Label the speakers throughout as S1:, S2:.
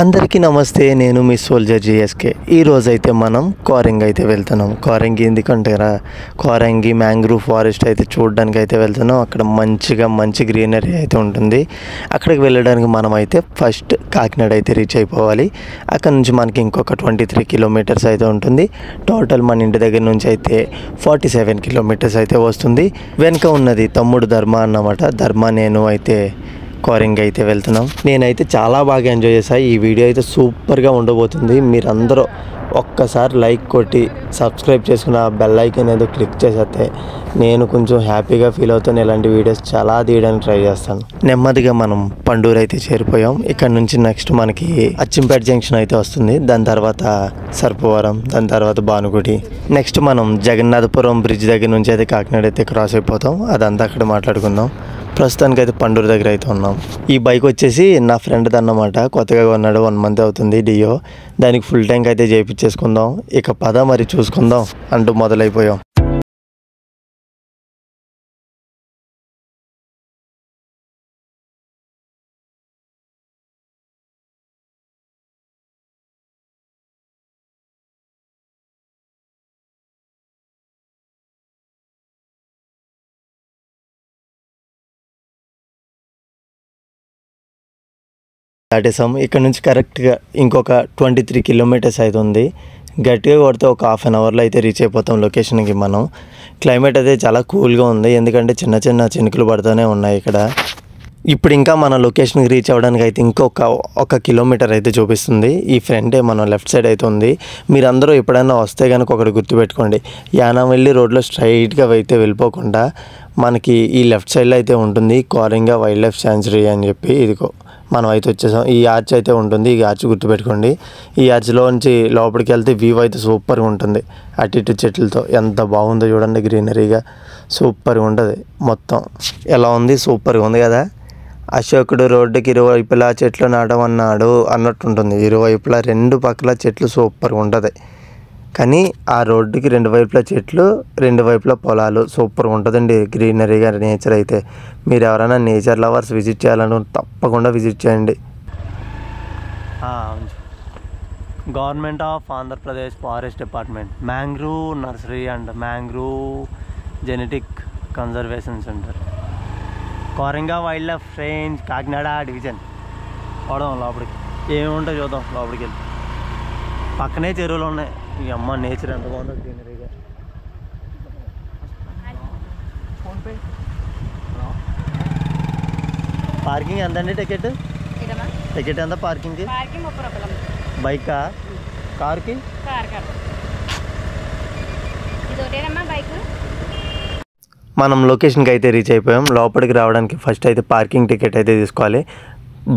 S1: అందరికీ నమస్తే, నేను మీ సోల్జర్ జిఎస్కే. ఈరోజైతే మనం కోరంగి అయితే వెళ్తున్నాం. కోరంగి ఎందుకంటే కోరంగి మ్యాంగ్రూవ్ ఫారెస్ట్ అయితే చూడడానికి అయితే వెళ్తున్నాం. అక్కడ మంచి గ్రీనరీ అయితే ఉంటుంది. అక్కడికి వెళ్ళడానికి మనం అయితే ఫస్ట్ కాకినాడ అయితే రీచ్ అయిపోవాలి. అక్కడ నుంచి మనకి ఇంకొక 23 కిలోమీటర్స్ అయితే ఉంటుంది. టోటల్ మన ఇంటి దగ్గర నుంచి అయితే 47 కిలోమీటర్స్ అయితే వస్తుంది. వెనుక ఉన్నది తమ్ముడు ధర్మ అన్నమాట. ధర్మ నేను అయితే కోరంగి అయితే వెళ్తున్నాం. నేనైతే చాలా బాగా ఎంజాయ్ చేశాను. ఈ వీడియో అయితే సూపర్గా ఉండబోతుంది. మీరందరూ ఒక్కసారి లైక్ కొట్టి సబ్స్క్రైబ్ చేసుకున్న బెల్ ఐకాన్ ఏదో క్లిక్ చేసేస్తే నేను కొంచెం హ్యాపీగా ఫీల్ అవుతాను. ఇలాంటి వీడియోస్ చాలా తీయడానికి ట్రై చేస్తాను. నెమ్మదిగా మనం పండూరు అయితే చేరిపోయాం. ఇక్కడ నుంచి నెక్స్ట్ మనకి అచ్చంపేట జంక్షన్ అయితే వస్తుంది. దాని తర్వాత సర్పవరం, దాని తర్వాత భానుగుడి. నెక్స్ట్ మనం జగన్నాథపురం బ్రిడ్జ్ దగ్గర నుంచి అయితే కాకినాడ అయితే క్రాస్ అయిపోతాం. అదంతా అక్కడ మాట్లాడుకుందాం. ప్రస్తుతానికి అయితే పండూరు దగ్గర అయితే ఉన్నాం. ఈ బైక్ వచ్చేసి నా ఫ్రెండ్ది అన్నమాట. కొత్తగా కొన్నాడు, 1 మంత్ అవుతుంది డియో. దానికి ఫుల్ ట్యాంక్ అయితే చేయించేసుకుందాం. ఇక పద మరి చూసుకుందాం అంటూ మొదలైపోయాం. దాటేసాం. ఇక్కడ నుంచి కరెక్ట్గా ఇంకొక 23 కిలోమీటర్స్ అయితే ఉంది. గట్టిగా కొడితే ఒక హాఫ్ అన్ అవర్లో అయితే రీచ్ అయిపోతాం లొకేషన్కి మనం. క్లైమేట్ అయితే చాలా కూల్గా ఉంది, ఎందుకంటే చిన్న చినుకులు పడుతూనే ఉన్నాయి ఇక్కడ. ఇప్పుడు ఇంకా మన లొకేషన్కి రీచ్ అవ్వడానికి అయితే ఇంకొక కిలోమీటర్ అయితే చూపిస్తుంది. ఈ ఫ్రంటే మనం లెఫ్ట్ సైడ్ అయితే ఉంది. మీరందరూ ఎప్పుడైనా వస్తే కనుక ఒకటి గుర్తుపెట్టుకోండి. యానావల్లి రోడ్లో స్ట్రైట్గా అయితే వెళ్ళిపోకుండా మనకి ఈ లెఫ్ట్ సైడ్లో అయితే ఉంటుంది కోరంగి వైల్డ్ లైఫ్ శాంచురీ అని చెప్పి. ఇదిగో మనం అయితే వచ్చేసాం. ఈ ఆర్చ్ అయితే ఉంటుంది. ఈ ఆర్చ్ గుర్తుపెట్టుకోండి. ఈ ఆర్చ్లో నుంచి లోపలికి వెళ్తే వ్యూ అయితే సూపర్గా ఉంటుంది. అటు ఇటు చెట్లతో ఎంత బాగుందో చూడండి. గ్రీనరీగా సూపర్గా ఉంటుంది. మొత్తం ఎలా ఉంది, సూపర్గా ఉంది కదా. అశోకుడు రోడ్డుకి ఇరువైపులా చెట్లు నాటమన్నాడు అన్నట్టుంటుంది. ఇరువైపులా 2 పక్కల చెట్లు సూపర్గా ఉంటుంది. కానీ ఆ రోడ్డుకి 2 వైపులా చెట్లు, 2 వైపులా పొలాలు సూపర్గా ఉంటుందండి. గ్రీనరీగా నేచర్ అయితే మీరు ఎవరైనా నేచర్ లవర్స్ విజిట్ చేయాలనుకుంటే తప్పకుండా విజిట్ చేయండి. Government of Andhra Pradesh forest department mangrove nursery and mangrove genetic conservation centre, Coringa wildlife range, Kakinada division. పోవడం లోపలికి ఏముంటో చూద్దాం. లోపలికి వెళ్ళి పక్కనే చెరువులు ఉన్నాయి. ఈ అమ్మ నేచర్ ఎంత బాగుందో గ్రీనరీగా. పార్కింగ్ ఎంత అండి? టికెట్ ఎంత పార్కింగ్కి? బైకా కార్కి? మనం లొకేషన్కి అయితే రీచ్ అయిపోయాం. లోపలికి రావడానికి ఫస్ట్ అయితే పార్కింగ్ టికెట్ అయితే తీసుకోవాలి.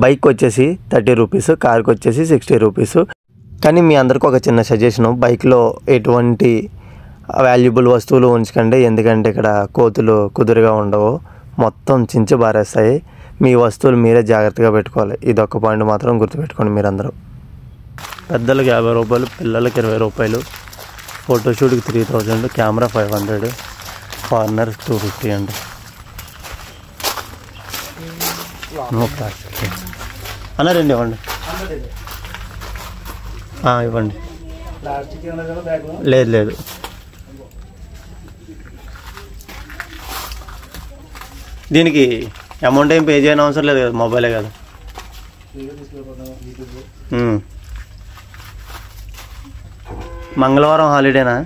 S1: బైక్ వచ్చేసి 30 రూపీస్, కార్కి వచ్చేసి 60 రూపీస్. కానీ మీ అందరికీ ఒక చిన్న సజెషను, బైక్లో ఎటువంటి వాల్యుబుల్ వస్తువులు ఉంచకండి. ఎందుకంటే ఇక్కడ కోతులు కుదురుగా ఉండవు, మొత్తం చించి బారేస్తాయి. మీ వస్తువులు మీరే జాగ్రత్తగా పెట్టుకోవాలి. ఇదొక పాయింట్ మాత్రం గుర్తుపెట్టుకోండి మీరందరూ. పెద్దలకు 50 రూపాయలు, పిల్లలకి 20 రూపాయలు. ఫోటోషూట్కి 3000, కెమెరా 500, ఫారినర్ 250 అండి. నో ప్లాస్టిక్ అన్న, 2 ఇవ్వండి. ఇవ్వండి. లేదు దీనికి అమౌంట్ ఏం పే చేయని అవసరం లేదు కదా, మొబైలే కదా. మంగళవారం హాలిడేనా?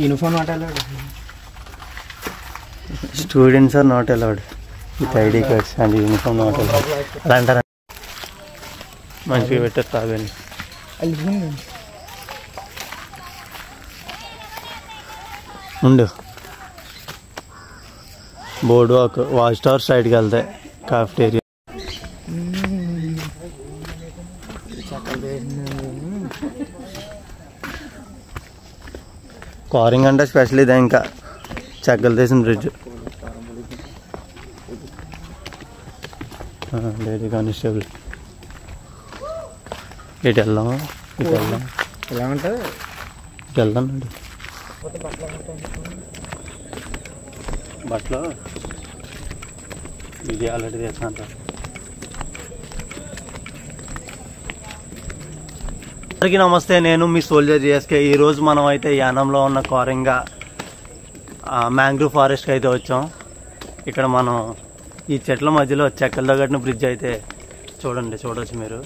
S2: Uniform not allowed.
S1: Students are not allowed with ID cards and uniform not allowed అలా అంటారా? మంచిగా పెట్టారు తాగని. ఉండు. బోర్డ్ వాక్, వాచ్ టవర్ సైడ్కి వెళ్తాయి. కాఫ్టేరియా కోరింగ్ అంటే స్పెషల్ ఇదే. ఇంకా చెక్కలు తీసిన బ్రిడ్జ్. Lady constable. ఇటు వెళ్దాం.
S2: ఎలా ఉంటుంది?
S1: వెళ్దాం బట్టలు ఇది ఆల్రెడీ తెచ్చాను. అందరికీ నమస్తే, నేను మీ సోల్జర్ జిఎస్కే. ఈరోజు మనం అయితే యానంలో ఉన్న కోరింగా మ్యాంగ్రూవ్ ఫారెస్ట్కి అయితే వచ్చాం. ఇక్కడ మనం ఈ చెట్ల మధ్యలో చెక్కలతో కట్టిన బ్రిడ్జ్ అయితే చూడొచ్చు మీరు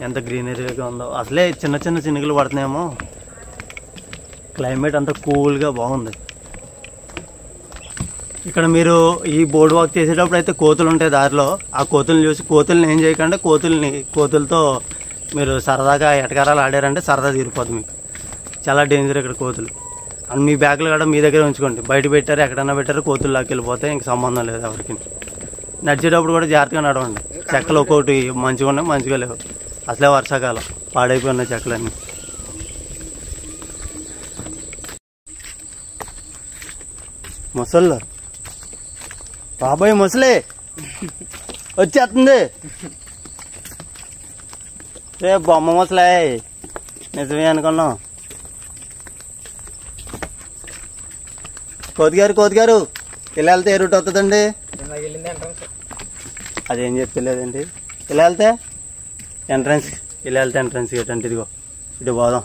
S1: ఎంత గ్రీనరీగా ఉందో. అసలే చిన్న చిన్న చినుకులు పడుతున్నాయేమో. క్లైమేట్ అంతా కూల్గా బాగుంది. ఇక్కడ మీరు ఈ బోర్డ్ వాక్ చేసేటప్పుడు అయితే కోతులు ఉంటాయి దారిలో. ఆ కోతుల్ని చూసి కోతుల్ని ఏం చేయకుండా కోతులతో మీరు సరదాగా ఎటకారాలు ఆడారంటే సరదా తీరిపోద్ది మీకు. చాలా డేంజర్ ఇక్కడ కోతులు. అండ్ మీ బ్యాగులు కూడా మీ దగ్గర ఉంచుకోండి. బయట పెట్టారు ఎక్కడన్నా పెట్టారు కోతులు లాక్కి వెళ్ళిపోతాయి. ఇంక సంబంధం లేదు ఎవరికి. నడిచేటప్పుడు కూడా జాగ్రత్తగా నడవండి. చెక్కలు ఒక్కొక్కటి మంచిగా ఉన్నాయి, మంచిగా లేవు. అసలే వర్షాకాలం పాడైపోయినాయి చెక్కలన్నీ. ముసళ్ళు బాబాయ్ ముసలే వచ్చేస్తుంది. రే బొమ్మ ముసలే నిజమే అనుకున్నాం. కోతిగారు ఇలా వెళ్తే ఏ రూట్ అవుతుందండి? అదేం చెప్పలేదండి. ఇలా వెళ్తే ఎంట్రన్స్ గేట్ అంటే ఇదిగో ఇటు పోదాం.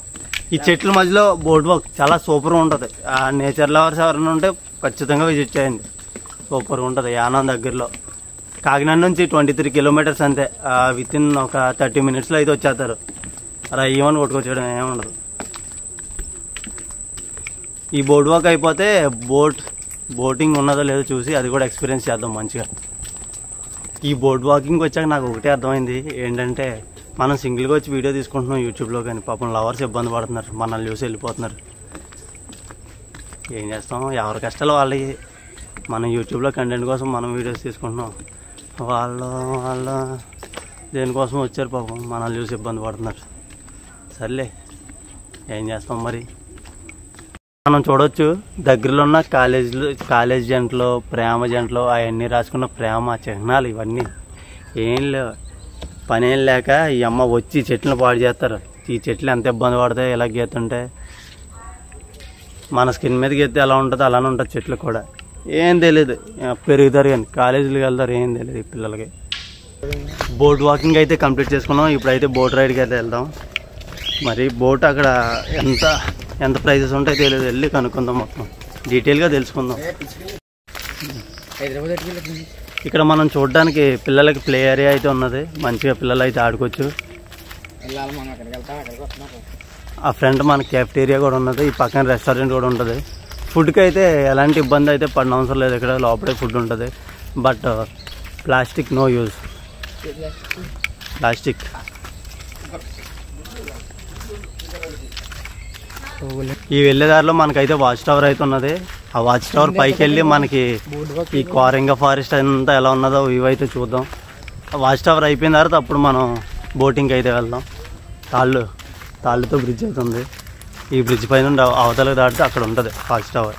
S1: ఈ చెట్ల మధ్యలో బోర్డ్ వాక్ చాలా సూపర్గా ఉంటుంది. ఆ నేచర్ లవర్స్ ఎవరైనా ఉంటే ఖచ్చితంగా విజిట్ చేయండి. సూపర్గా ఉంటుంది. యానం దగ్గరలో కాకినాడ నుంచి 23 కిలోమీటర్స్ అంతే. విత్ ఇన్ ఒక 30 minutesలో అయితే వచ్చేస్తారు. అలా ఏమని కొట్టుకొచ్చేయడం ఏముండదు. ఈ బోర్డ్ వాక్ అయిపోతే బోటింగ్ ఉన్నదో లేదో చూసి అది కూడా ఎక్స్పీరియన్స్ చేద్దాం మంచిగా. ఈ బోర్డ్ వాకింగ్ వచ్చాక నాకు ఒకటే అర్థమైంది ఏంటంటే, మనం సింగిల్గా వచ్చి వీడియో తీసుకుంటున్నాం యూట్యూబ్లో, కానీ పాపం లవర్స్ ఇబ్బంది పడుతున్నారు. మనల్ని చూసి వెళ్ళిపోతున్నారు. ఏం చేస్తాం, ఎవరి కష్టాలు వాళ్ళకి. మనం యూట్యూబ్లో కంటెంట్ కోసం మనం వీడియోస్ తీసుకుంటున్నాం. వాళ్ళు దేనికోసం వచ్చారు పాపం, మనల్ని చూసి ఇబ్బంది పడుతున్నారు. సర్లే ఏం చేస్తాం మరి. మనం చూడవచ్చు దగ్గరలో ఉన్న కాలేజ్ జంటలో ప్రేమ జంటలో అవన్నీ రాసుకున్న ప్రేమ చిహ్నాలు ఇవన్నీ ఏం లేవు. పనేం లేక ఈ అమ్మ వచ్చి చెట్లను పాడు చేస్తారు. ఈ చెట్లు ఎంత ఇబ్బంది పడతాయి ఇలా గీతుంటే. మన స్కిన్ మీద గీస్తే ఎలా ఉంటుందో అలానే ఉంటుంది చెట్లు కూడా. ఏం తెలియదు, పెరుగుతారు కానీ కాలేజీలకు వెళ్తారు. ఏం తెలియదు ఈ పిల్లలకి. బోట్ వాకింగ్ అయితే కంప్లీట్ చేసుకున్నాం. ఇప్పుడైతే బోట్ రైడ్కి అయితే వెళ్దాం. మరి బోట్ అక్కడ ఎంత ప్రైజెస్ ఉంటాయో తెలియదు. వెళ్ళి కనుక్కుందాం, మొత్తం డీటెయిల్గా తెలుసుకుందాం. ఇక్కడ మనం చూడడానికి పిల్లలకి ప్లే ఏరియా అయితే ఉన్నది. మంచిగా పిల్లలు అయితే ఆడుకోవచ్చు. ఆ ఫ్రంట్ మన క్యాఫ్టేరియా కూడా ఉన్నది. ఈ పక్కన రెస్టారెంట్ కూడా ఉంటుంది. ఫుడ్కి అయితే ఎలాంటి ఇబ్బంది అయితే పడిన అవసరం లేదు. ఇక్కడ లోపలే ఫుడ్ ఉంటుంది. But plastic no use. Plastic ఈ వెళ్ళేదారిలో మనకైతే వాచ్ టవర్ అయితే ఉన్నది. ఆ వాచ్ టవర్ పైకి వెళ్ళి మనకి ఈ కోరింగా ఫారెస్ట్ అంతా ఎలా ఉన్నదో వ్యూ అయితే చూద్దాం. ఆ వాచ్ టవర్ అయిపోయిన తర్వాత అప్పుడు మనం బోటింగ్కి అయితే వెళ్దాం. తాళ్ళతో బ్రిడ్జ్ అవుతుంది. ఈ బ్రిడ్జ్ పైన అవతలకు దాటితే అక్కడ ఉంటుంది వాచ్ టవర్.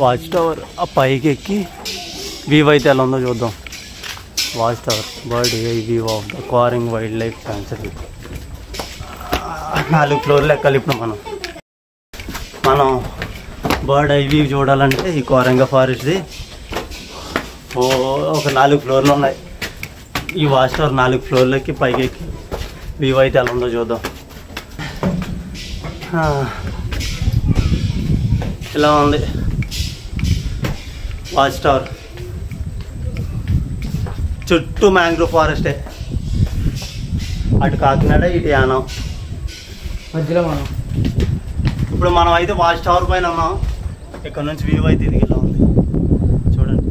S1: వాచ్ టవర్ ఆ పైకి ఎక్కి వ్యూ అయితే ఎలా ఉందో చూద్దాం. Watch tower bird view of the Coringa wildlife sanctuary. 4 ఫ్లోర్లు ఎక్కాలి ఇప్పుడు మనం బర్డ్ ఐ వ్యూ చూడాలంటే. ఈ కోరింగా ఫారెస్ట్ది ఒక 4 ఫ్లోర్లు ఉన్నాయి. ఈ వాచ్ టవర్ 4 ఫ్లోర్లకి పైకి ఎక్కి వ్యూ అయితే ఎలా ఉందో చూద్దాం. ఇలా ఉంది వాచ్ టవర్. చుట్టూ మ్యాంగ్రూవ్ ఫారెస్టే. అటు కాకినాడ ఇటు యానం
S2: మధ్యలో
S1: ఇప్పుడు మనం అయితే వాచ్ టవర్ పైన ఉన్నాం. ఇక్కడ నుంచి వ్యూ అయితే ఇది ఇలా ఉంది చూడండి.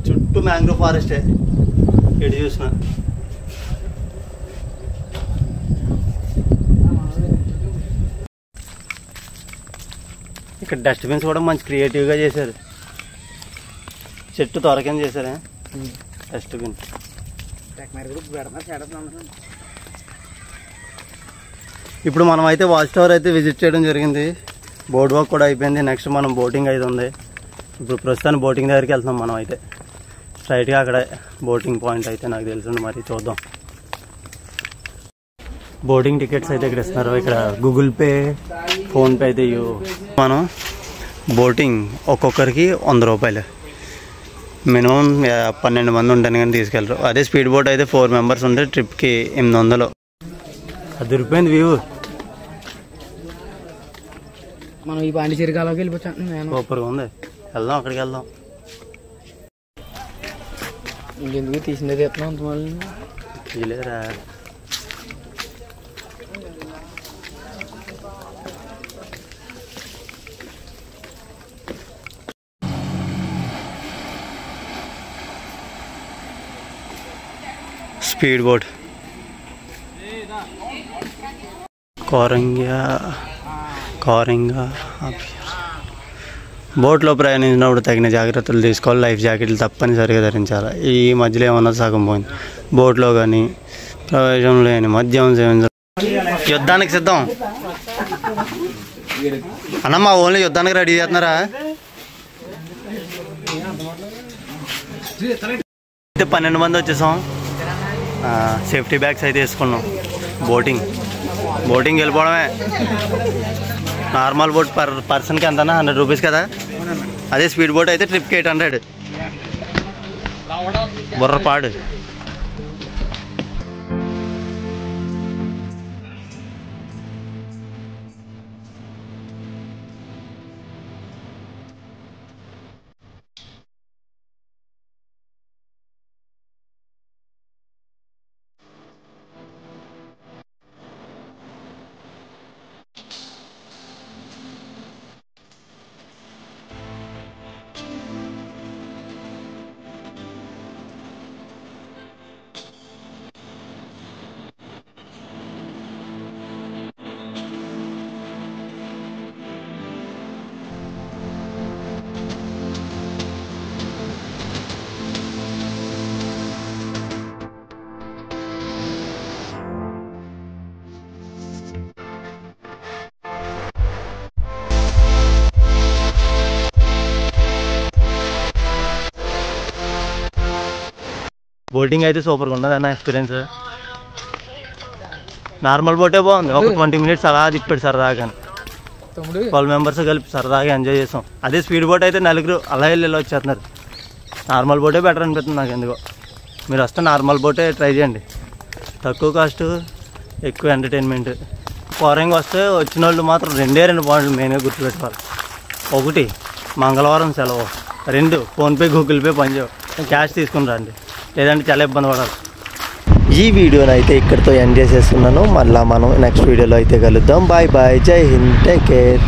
S1: చుట్టూ మ్యాంగ్రూవ్ ఫారెస్టే. ఇటు చూసిన ఇక్కడ డస్ట్బిన్స్ కూడా మంచి క్రియేటివ్గా చేశారు. చెట్టు త్వరకని చేశారా డస్ట్బిన్. ఇప్పుడు మనం అయితే వాచ్ టవర్ అయితే విజిట్ చేయడం జరిగింది.
S3: బోట్ వాక్ కూడా అయిపోయింది. నెక్స్ట్ మనం బోటింగ్ అయితే ఉంది. ఇప్పుడు ప్రస్తుతానికి బోటింగ్ దగ్గరికి వెళ్తున్నాం మనం అయితే. స్ట్రైట్గా అక్కడ బోటింగ్ పాయింట్ అయితే నాకు తెలుసు, మరి చూద్దాం. బోటింగ్ టికెట్స్ అయితే ఇక్కడ ఇస్తున్నారు. ఇక్కడ గూగుల్ పే, ఫోన్పే అయితే మనం బోటింగ్ ఒక్కొక్కరికి 100 రూపాయలు, మినిమం 12 మంది ఉంటాను కానీ తీసుకెళ్ళరు. అదే స్పీడ్ బోట్ అయితే 4 మెంబర్స్ ఉంటే ట్రిప్కి 800. అది దొరికిపోయింది వ్యూ.
S2: మనం ఈ పాండిచేరి కాలంకి వెళ్ళిపోతాం.
S3: సూపర్గా ఉంది, వెళ్దాం అక్కడికి వెళ్దాం.
S2: ఇంకెందుకు తీసిందే తీస్తున్నాం అంత మళ్ళీ
S3: తీయలేదురా. స్పీడ్ బోట్ కోరంగా బోట్లో ప్రయాణించినప్పుడు తగిన జాగ్రత్తలు తీసుకోవాలి. లైఫ్ జాకెట్లు తప్పనిసరిగా ధరించాలి. ఈ మధ్యలో ఏమన్నా సగం పోయింది. బోట్లో కానీ ప్రవేశంలో కానీ మద్యం సేవించాలి. యుద్ధానికి సిద్ధం అన్నమ్మా. ఓన్లీ యుద్ధానికి రెడీ చేస్తున్నారా? అయితే 12 మంది వచ్చేసాం. సేఫ్టీ బ్యాగ్స్ అయితే వేసుకున్నాం. బోటింగ్ వెళ్ళిపోవడమే. నార్మల్ బోట్ పర్ పర్సన్కి ఎంతనా 100 రూపీస్ కదా. అదే స్పీడ్ బోట్ అయితే ట్రిప్కి 800. బుర్రపాడు. బోటింగ్ అయితే సూపర్గా ఉన్నది అన్న ఎక్స్పీరియన్స్. నార్మల్ బోటే బాగుంది. ఒక 20 మినిట్స్ అలా తిప్పాడు సరదాగా. 12 మెంబర్స్ కలిపి సరదాగా ఎంజాయ్ చేసాం. అదే స్పీడ్ బోట్ అయితే 4 అలా వెళ్ళి వచ్చేస్తున్నారు. నార్మల్ బోటే బెటర్ అనిపిస్తుంది నాకు ఎందుకో. మీరు వస్తే నార్మల్ బోటే ట్రై చేయండి. తక్కువ కాస్ట్, ఎక్కువ ఎంటర్టైన్మెంట్. కోరంగి వస్తే వచ్చిన వాళ్ళు మాత్రం 2 పాయింట్లు మెయిన్గా గుర్తుపెట్టుకోవాలి. 1 మంగళవారం సెలవు, 2 ఫోన్పే గూగుల్ పే పనిచేయవు. క్యాష్ తీసుకుని రండి, లేదంటే చాలా ఇబ్బంది పడాలి.
S1: ఈ వీడియోని అయితే ఇక్కడితో ఎండ్ చేసేస్తున్నాను. మళ్ళీ మనం నెక్స్ట్ వీడియోలో అయితే కలుద్దాం. బాయ్ బాయ్, జై హింద్, టేక్ కేర్.